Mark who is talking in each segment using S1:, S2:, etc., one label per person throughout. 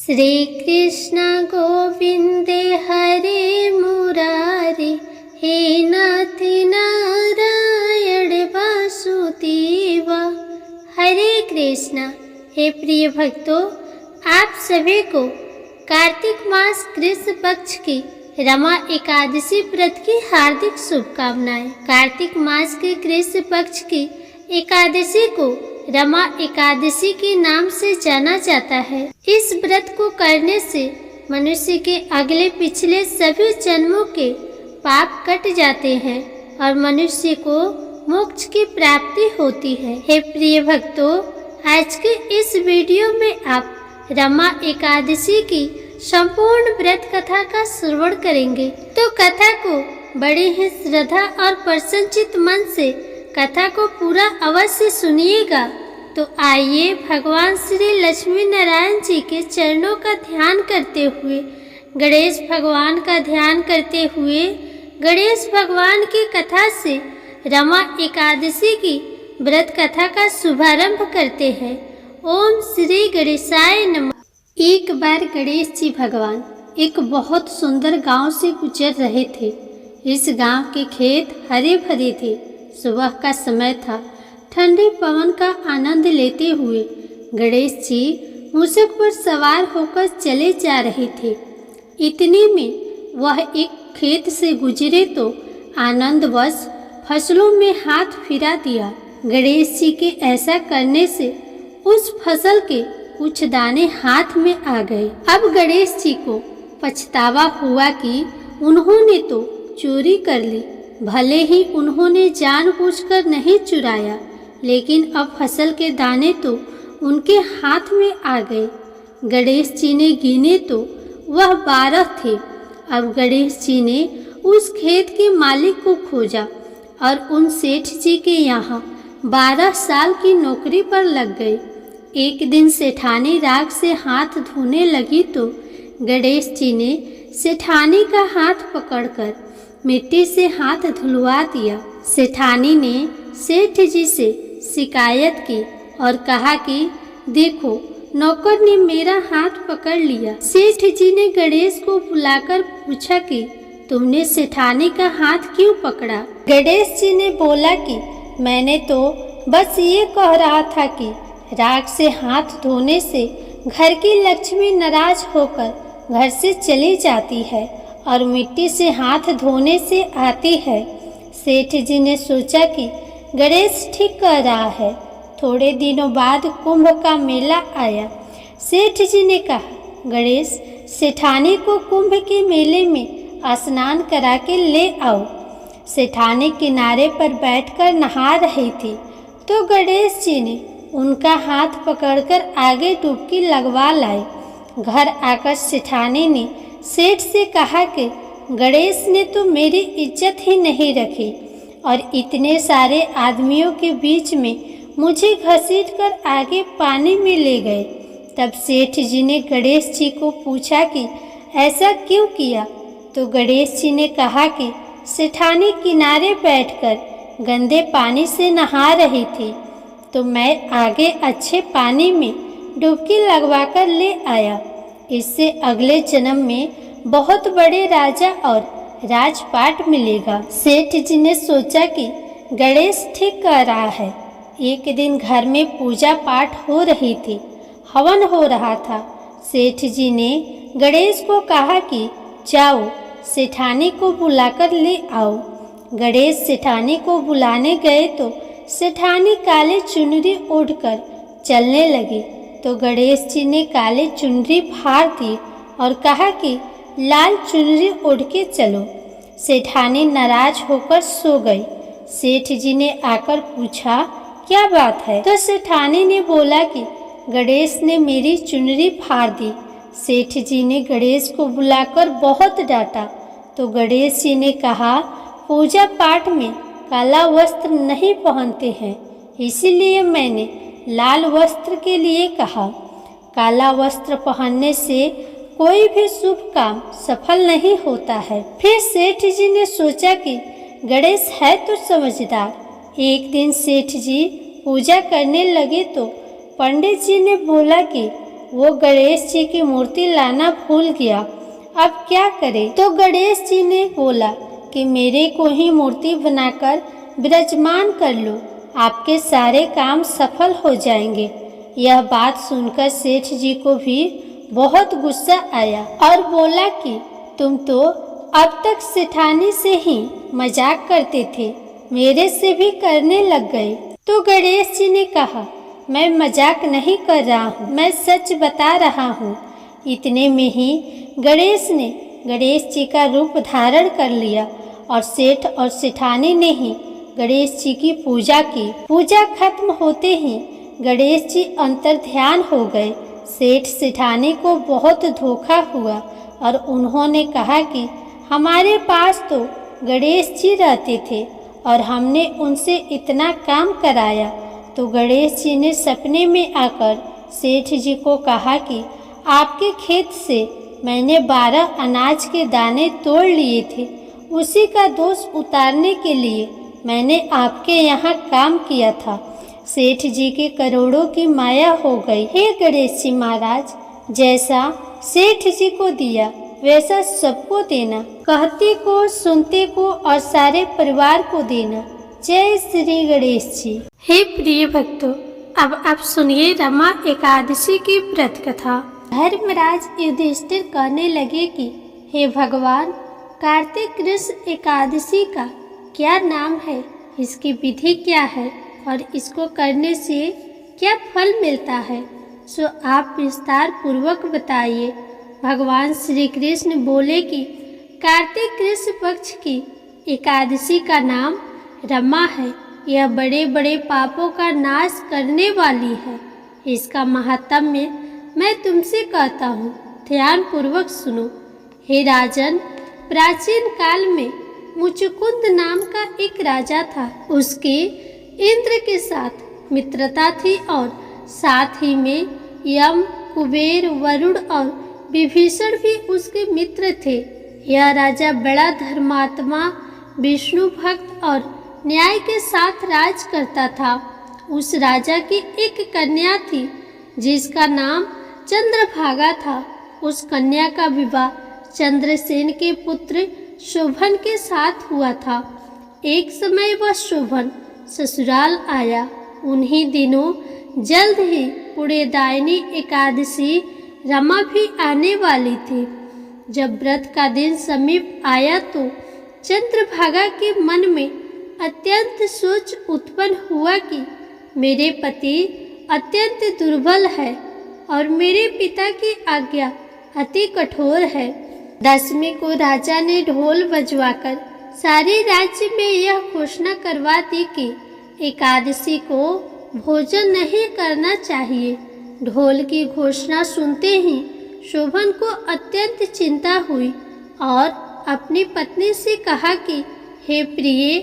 S1: श्री कृष्ण गोविंद हरे मुरारे, हे नाथ नारायण वासुदेवा। हरे कृष्णा। हे प्रिय भक्तों, आप सभी को कार्तिक मास कृष्ण पक्ष की रमा एकादशी व्रत की हार्दिक शुभकामनाएं। कार्तिक मास के कृष्ण पक्ष की एकादशी को रमा एकादशी के नाम से जाना जाता है। इस व्रत को करने से मनुष्य के अगले पिछले सभी जन्मों के पाप कट जाते हैं और मनुष्य को मोक्ष की प्राप्ति होती है। हे प्रिय भक्तों, आज के इस वीडियो में आप रमा एकादशी की संपूर्ण व्रत कथा का श्रवण करेंगे। तो कथा को बड़े ही श्रद्धा और प्रसन्नचित मन से कथा को पूरा अवश्य सुनिएगा। तो आइए भगवान श्री लक्ष्मी नारायण जी के चरणों का ध्यान करते हुए, गणेश भगवान का ध्यान करते हुए गणेश भगवान की कथा से रमा एकादशी की व्रत कथा का शुभारंभ करते हैं। ओम श्री गणेशाय नमः। एक बार गणेश जी भगवान एक बहुत सुंदर गांव से गुजर रहे थे। इस गांव के खेत हरे भरे थे। सुबह का समय था। ठंडे पवन का आनंद लेते हुए गणेश जी मूषक पर सवार होकर चले जा रहे थे। इतने में वह एक खेत से गुजरे तो आनंदवश फसलों में हाथ फिरा दिया। गणेश जी के ऐसा करने से उस फसल के कुछ दाने हाथ में आ गए। अब गणेश जी को पछतावा हुआ कि उन्होंने तो चोरी कर ली। भले ही उन्होंने जानबूझकर नहीं चुराया, लेकिन अब फसल के दाने तो उनके हाथ में आ गए। गणेश जी ने गिने तो वह 12 थे। अब गणेश जी ने उस खेत के मालिक को खोजा और उन सेठ जी के यहाँ 12 साल की नौकरी पर लग गए। एक दिन सेठानी राख से हाथ धोने लगी तो गणेश जी ने सेठानी का हाथ पकड़कर मिट्टी से हाथ धुलवा दिया। सेठानी ने सेठ जी से शिकायत की और कहा कि देखो, नौकर ने मेरा हाथ पकड़ लिया। सेठ जी ने गणेश को बुलाकर पूछा कि तुमने सेठानी का हाथ क्यों पकड़ा? गणेश जी ने बोला कि मैंने तो बस ये कह रहा था कि राख से हाथ धोने से घर की लक्ष्मी नाराज होकर घर से चली जाती है और मिट्टी से हाथ धोने से आती है। सेठ जी ने सोचा कि गणेश ठीक कह रहा है। थोड़े दिनों बाद कुंभ का मेला आया। सेठ जी ने कहा, गणेश, सेठानी को कुंभ के मेले में स्नान करा के ले आओ। सेठानी किनारे पर बैठकर नहा रही थी तो गणेश जी ने उनका हाथ पकड़कर आगे डुबकी लगवा लाए। घर आकर सेठानी ने सेठ से कहा कि गणेश ने तो मेरी इज्जत ही नहीं रखी और इतने सारे आदमियों के बीच में मुझे घसीटकर आगे पानी में ले गए। तब सेठ जी ने गणेश जी को पूछा कि ऐसा क्यों किया? तो गणेश जी ने कहा कि सेठानी किनारे बैठकर गंदे पानी से नहा रही थी तो मैं आगे अच्छे पानी में डुबकी लगवाकर ले आया। इससे अगले जन्म में बहुत बड़े राजा और राजपाट मिलेगा। सेठ जी ने सोचा कि गणेश ठीक कह रहा है। एक दिन घर में पूजा पाठ हो रही थी, हवन हो रहा था। सेठ जी ने गणेश को कहा कि जाओ, सेठानी को बुलाकर ले आओ। गणेश सेठानी को बुलाने गए तो सेठानी काले चुनरी ओढ़कर चलने लगी तो गणेश जी ने काले चुनरी फाड़ दी और कहा कि लाल चुनरी ओढ़ के चलो। सेठानी नाराज होकर सो गई। सेठ जी ने आकर पूछा, क्या बात है? तो सेठानी ने बोला कि गणेश ने मेरी चुनरी फाड़ दी। सेठ जी ने गणेश को बुलाकर बहुत डांटा तो गणेश जी ने कहा, पूजा पाठ में काला वस्त्र नहीं पहनते हैं, इसीलिए मैंने लाल वस्त्र के लिए कहा। काला वस्त्र पहनने से कोई भी शुभ काम सफल नहीं होता है। फिर सेठ जी ने सोचा कि गणेश है तो समझदार। एक दिन सेठ जी पूजा करने लगे तो पंडित जी ने बोला कि वो गणेश जी की मूर्ति लाना भूल गया। अब क्या करे? तो गणेश जी ने बोला कि मेरे को ही मूर्ति बनाकर विराजमान कर लो, आपके सारे काम सफल हो जाएंगे। यह बात सुनकर सेठ जी को भी बहुत गुस्सा आया और बोला कि तुम तो अब तक सेठानी से ही मजाक करते थे, मेरे से भी करने लग गए। तो गणेश जी ने कहा, मैं मजाक नहीं कर रहा हूँ, मैं सच बता रहा हूँ। इतने में ही गणेश जी का रूप धारण कर लिया और सेठ और सेठानी ने ही गणेश जी की पूजा की। पूजा खत्म होते ही गणेश जी अंतर ध्यान हो गए। सेठ सेठानी को बहुत धोखा हुआ और उन्होंने कहा कि हमारे पास तो गणेश जी रहते थे और हमने उनसे इतना काम कराया। तो गणेश जी ने सपने में आकर सेठ जी को कहा कि आपके खेत से मैंने 12 अनाज के दाने तोड़ लिए थे, उसी का दोष उतारने के लिए मैंने आपके यहाँ काम किया था। सेठ जी के करोड़ों की माया हो गई। हे गणेश जी महाराज, जैसा सेठ जी को दिया वैसा सबको देना, कहते को सुनते को और सारे परिवार को देना। जय श्री गणेश जी। हे प्रिय भक्तों, अब आप सुनिए रमा एकादशी की व्रत कथा। धर्मराज युधिष्ठिर कहने लगे कि हे भगवान, कार्तिक कृष्ण एकादशी का क्या नाम है, इसकी विधि क्या है और इसको करने से क्या फल मिलता है, सो आप विस्तार पूर्वक बताइए। भगवान श्री कृष्ण बोले कि कार्तिक कृष्ण पक्ष की एकादशी का नाम रमा है। यह बड़े बड़े पापों का नाश करने वाली है। इसका महात्म्य मैं तुमसे कहता हूँ, ध्यान पूर्वक सुनो। हे राजन, प्राचीन काल में मुचुकुंद नाम का एक राजा था। उसके इंद्र के साथ मित्रता थी और साथ ही में यम, कुबेर, वरुण और विभीषण भी उसके मित्र थे। यह राजा बड़ा धर्मात्मा, विष्णु भक्त और न्याय के साथ राज करता था। उस राजा की एक कन्या थी जिसका नाम चंद्रभागा था। उस कन्या का विवाह चंद्रसेन के पुत्र शोभन के साथ हुआ था। एक समय वह शोभन ससुराल आया। उन्हीं दिनों जल्द ही पुण्यदायिनी एकादशी रमा भी आने वाली थी। जब व्रत का दिन समीप आया तो चंद्रभागा के मन में अत्यंत सोच उत्पन्न हुआ कि मेरे पति अत्यंत दुर्बल है और मेरे पिता की आज्ञा अति कठोर है। दशमी को राजा ने ढोल बजवाकर सारे राज्य में यह घोषणा करवा दी कि एकादशी को भोजन नहीं करना चाहिए। ढोल की घोषणा सुनते ही शोभन को अत्यंत चिंता हुई और अपनी पत्नी से कहा कि हे प्रिय,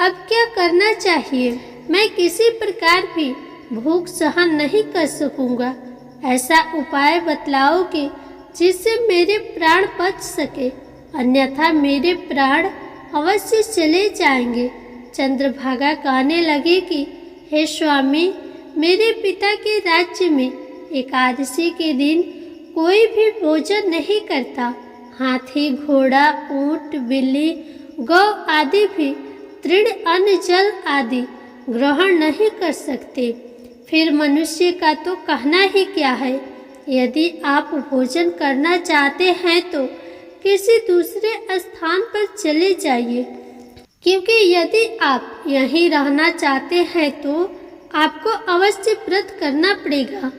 S1: अब क्या करना चाहिए? मैं किसी प्रकार भी भूख सहन नहीं कर सकूंगा। ऐसा उपाय बतलाओ कि जिससे मेरे प्राण बच सके, अन्यथा मेरे प्राण अवश्य चले जाएंगे। चंद्रभागा कहने लगे कि हे स्वामी, मेरे पिता के राज्य में एकादशी के दिन कोई भी भोजन नहीं करता। हाथी, घोड़ा, ऊंट, बिल्ली, गौ आदि भी तृण, अन्न, जल आदि ग्रहण नहीं कर सकते। फिर मनुष्य का तो कहना ही क्या है। यदि आप भोजन करना चाहते हैं तो किसी दूसरे स्थान पर चले जाइए, क्योंकि यदि आप यहीं रहना चाहते हैं तो आपको अवश्य व्रत करना पड़ेगा।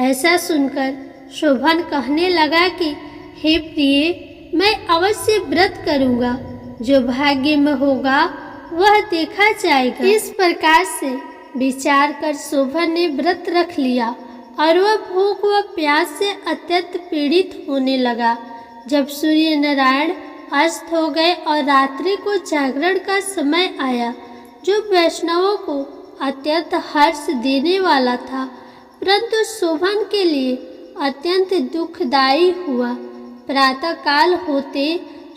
S1: ऐसा सुनकर शोभन कहने लगा कि हे प्रिय, मैं अवश्य व्रत करूँगा। जो भाग्य में होगा वह देखा जाएगा। इस प्रकार से विचार कर शोभन ने व्रत रख लिया और वह भूख व प्यास से अत्यंत पीड़ित होने लगा। जब सूर्य नारायण अस्त हो गए और रात्रि को जागरण का समय आया, जो वैष्णवों को अत्यंत हर्ष देने वाला था, परंतु शोभन के लिए अत्यंत दुखदायी हुआ। प्रातः काल होते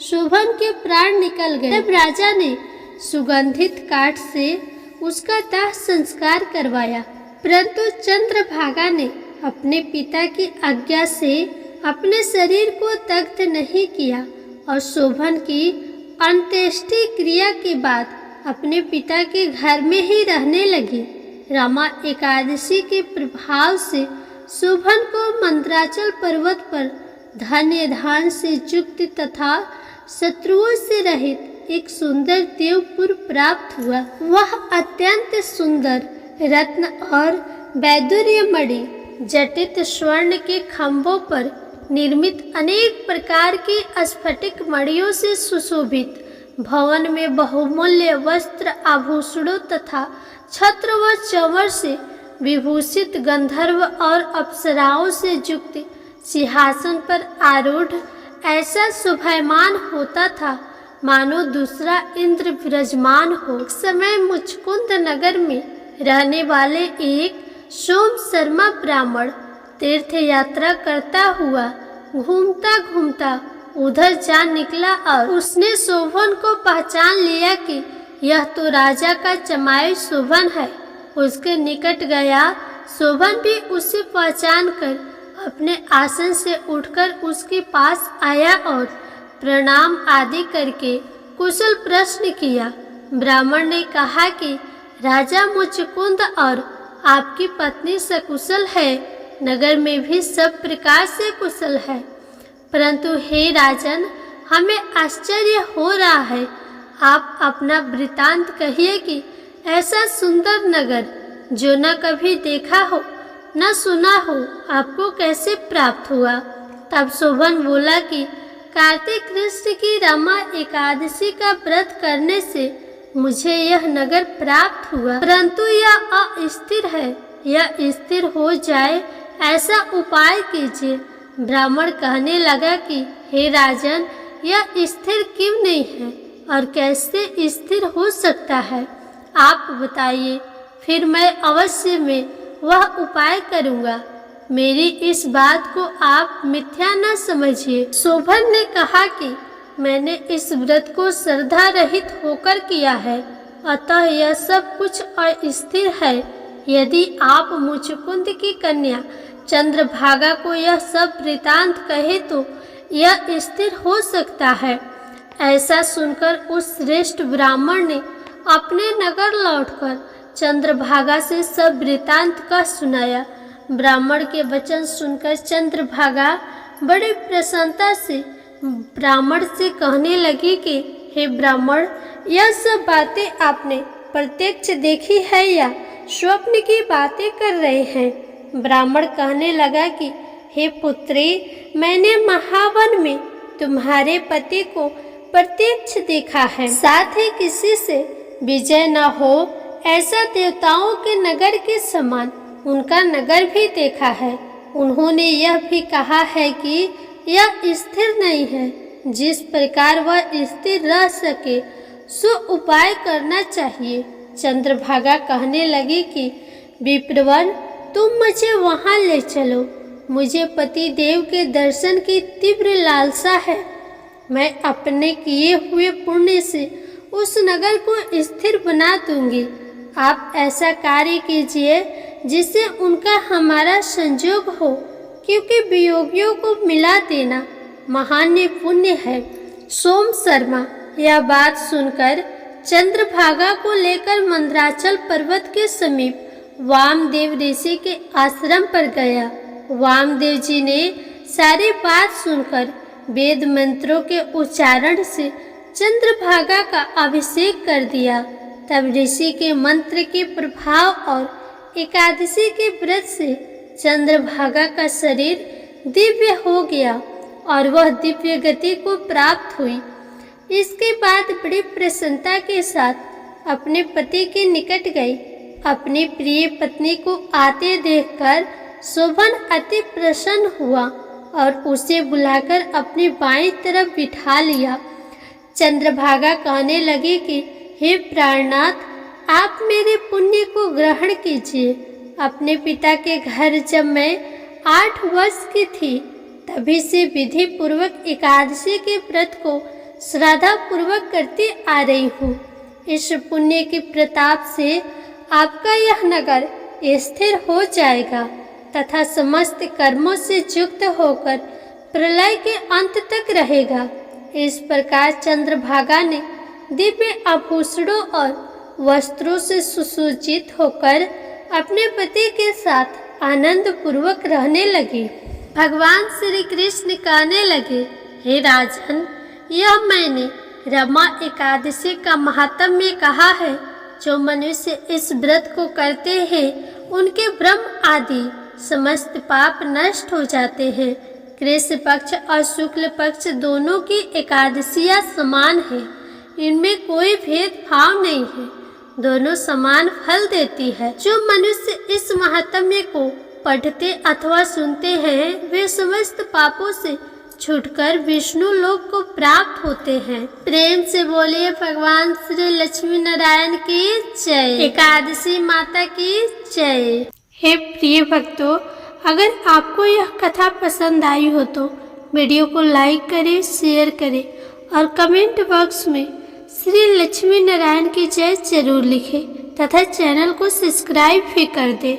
S1: शोभन के प्राण निकल गए। तब राजा ने सुगंधित काठ से उसका दाह संस्कार करवाया, परंतु चंद्रभागा ने अपने पिता की आज्ञा से अपने शरीर को दग्ध नहीं किया और शोभन की अंत्येष्टि क्रिया के बाद अपने पिता के घर में ही रहने लगी। रमा एकादशी के प्रभाव से शोभन को मंदराचल पर्वत पर धन्य धान से युक्त तथा शत्रुओं से रहित एक सुंदर देवपुर प्राप्त हुआ। वह अत्यंत सुंदर रत्न और वैदुर्यमणि जटित स्वर्ण के खंभों पर निर्मित अनेक प्रकार की स्फटिक मणियों से सुशोभित भवन में बहुमूल्य वस्त्र आभूषणों तथा छत्र व चंवर से विभूषित गंधर्व और अप्सराओं से युक्त सिंहासन पर आरूढ़ ऐसा शोभायमान होता था मानो दूसरा इंद्र विराजमान हो। एक समय मुचकुंद नगर में रहने वाले एक सोम शर्मा ब्राह्मण तीर्थ यात्रा करता हुआ घूमता घूमता उधर जा निकला और उसने शोभन को पहचान लिया कि यह तो राजा का चमाई शोभन है। उसके निकट गया। शोभन भी उसे पहचान कर अपने आसन से उठकर उसके पास आया और प्रणाम आदि करके कुशल प्रश्न किया। ब्राह्मण ने कहा कि राजा मुचकुंद और आपकी पत्नी सकुशल है, नगर में भी सब प्रकार से कुशल है, परंतु हे राजन, हमें आश्चर्य हो रहा है। आप अपना वृतांत कहिए कि ऐसा सुंदर नगर जो न कभी देखा हो न सुना हो आपको कैसे प्राप्त हुआ। तब शोभन बोला कि कार्तिक कृष्ण की रमा एकादशी का व्रत करने से मुझे यह नगर प्राप्त हुआ, परंतु यह अस्थिर है। यह स्थिर हो जाए ऐसा उपाय कीजिए। ब्राह्मण कहने लगा कि हे राजन, यह स्थिर क्यों नहीं है और कैसे स्थिर हो सकता है, आप बताइए, फिर मैं अवश्य में वह उपाय करूँगा। मेरी इस बात को आप मिथ्या न समझिए। शोभन ने कहा कि मैंने इस व्रत को श्रद्धा रहित होकर किया है, अतः यह सब कुछ अस्थिर है। यदि आप मुचकुंद की कन्या चंद्रभागा को यह सब वृतांत कहे तो यह स्थिर हो सकता है। ऐसा सुनकर उस श्रेष्ठ ब्राह्मण ने अपने नगर लौटकर चंद्रभागा से सब वृतांत का सुनाया। ब्राह्मण के वचन सुनकर चंद्रभागा बड़ी प्रसन्नता से ब्राह्मण से कहने लगी कि हे ब्राह्मण, यह सब बातें आपने प्रत्यक्ष देखी है या स्वप्न की बातें कर रहे हैं। ब्राह्मण कहने लगा कि हे पुत्री, मैंने महावन में तुम्हारे पति को प्रत्यक्ष देखा है, साथ ही किसी से विजय न हो ऐसा देवताओं के नगर के समान उनका नगर भी देखा है। उन्होंने यह भी कहा है कि यह स्थिर नहीं है। जिस प्रकार वह स्थिर रह सके सो उपाय करना चाहिए। चंद्रभागा कहने लगी कि विप्रवर, तुम मुझे वहाँ ले चलो। मुझे पति देव के दर्शन की तीव्र लालसा है। मैं अपने किए हुए पुण्य से उस नगर को स्थिर बना दूंगी। आप ऐसा कार्य कीजिए जिससे उनका हमारा संयोग हो, क्योंकि वियोगियों को मिला देना महान पुण्य है। सोम शर्मा यह बात सुनकर चंद्रभागा को लेकर मंदराचल पर्वत के समीप वामदेव ऋषि के आश्रम पर गया। वामदेव जी ने सारी बात सुनकर वेद मंत्रों के उच्चारण से चंद्रभागा का अभिषेक कर दिया। तब ऋषि के मंत्र के प्रभाव और एकादशी के व्रत से चंद्रभागा का शरीर दिव्य हो गया और वह दिव्य गति को प्राप्त हुई। इसके बाद बड़ी प्रसन्नता के साथ अपने पति के निकट गई। अपनी प्रिय पत्नी को आते देखकर शोभन अति प्रसन्न हुआ और उसे बुलाकर अपनी बाईं तरफ बिठा लिया। चंद्रभागा कहने लगी कि हे प्राणनाथ, आप मेरे पुण्य को ग्रहण कीजिए। अपने पिता के घर जब मैं 8 वर्ष की थी तभी से विधि पूर्वक एकादशी के व्रत को श्रद्धा पूर्वक करती आ रही हूँ। इस पुण्य के प्रताप से आपका यह नगर स्थिर हो जाएगा। तथा समस्त कर्मों से युक्त होकर प्रलय के अंत तक रहेगा। इस प्रकार चंद्रभागा ने दिव्य आभूषणों और वस्त्रों से सुसज्जित होकर अपने पति के साथ आनंद पूर्वक रहने लगी। भगवान श्री कृष्ण कहने लगे, हे राजन, यह मैंने रमा एकादशी का महात्म्य कहा है। जो मनुष्य इस व्रत को करते हैं उनके ब्रह्म आदि समस्त पाप नष्ट हो जाते हैं। कृष्ण पक्ष और शुक्ल पक्ष दोनों की एकादशियां समान है, इनमें कोई भेदभाव नहीं है, दोनों समान फल देती है। जो मनुष्य इस महात्म्य को पढ़ते अथवा सुनते हैं वे समस्त पापों से छूटकर विष्णु लोक को प्राप्त होते हैं। प्रेम से बोलिए भगवान श्री लक्ष्मी नारायण की जय, एकादशी माता की जय। हे प्रिय भक्तों, अगर आपको यह कथा पसंद आई हो तो वीडियो को लाइक करें, शेयर करें और कमेंट बॉक्स में श्री लक्ष्मी नारायण की जय जरूर लिखें तथा चैनल को सब्सक्राइब भी कर दें।